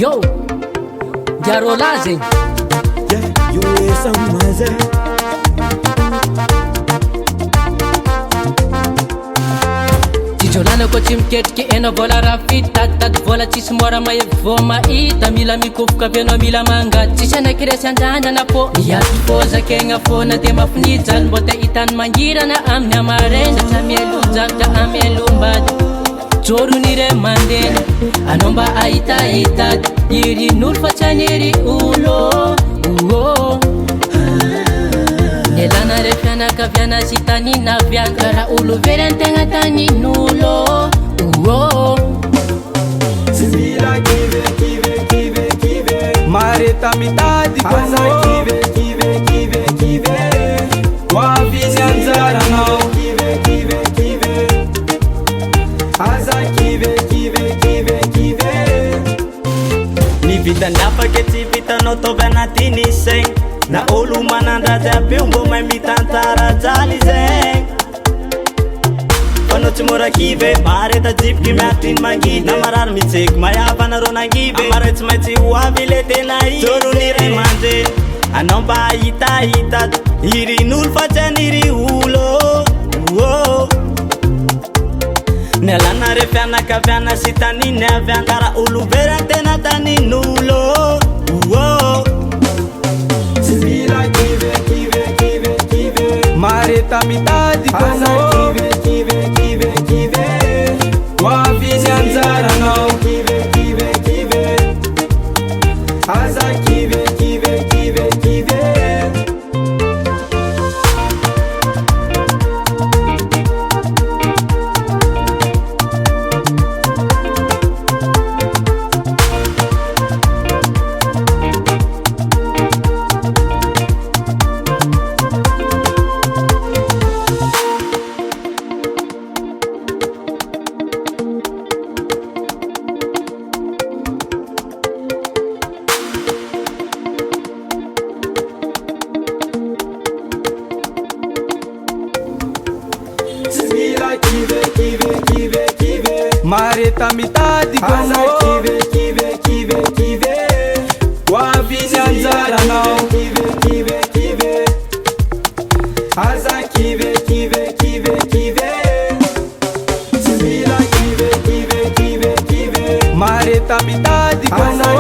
Yo, dia Roland zegny. Io esamazay Jolana ko tsy miketriky ena vola raha fitaditady vola tsisy mora mahery vo mahita mila mikofoka avianao mila mangaty tsisy anakiresy andrandana fô miaty fô zakegna fôna de mafinijaly mbô te hitany mangirana amin'ny amarenda sa mielojavitra amialombady jorony re mandena anao mba ahitahitady irin'olo fa tsy aniry olo Elana re fianakaviana sy tanina aviana karaha olo very antegna tanin'olo tsy mila kive mareta mitady Aza kive Wavizi anjaranao aza kive Nivitany afaka tsy vitanao taovy anatiny saigny na olo manandrajy abeo mbô mahay mitantara jaly zegny fanao tsy mora kive mareta jipiky miatriny mangidy na marary mitseky mahavanareo nangive amaray tsy maintsy ho avy le tena izy jorony ray mandreny anao mba ahitahitady irin'olo fa tsy aniry olo Nialana re fianakaviana sy taniny aviana karaha olo very antena tanin'olo tsy mila kive mareta mitady aza kive Wavizi anjaranao kive aza kive mareta mitady aza kive Wavizi anjaranao kive aza kive tsy mila kive mareta mitady aza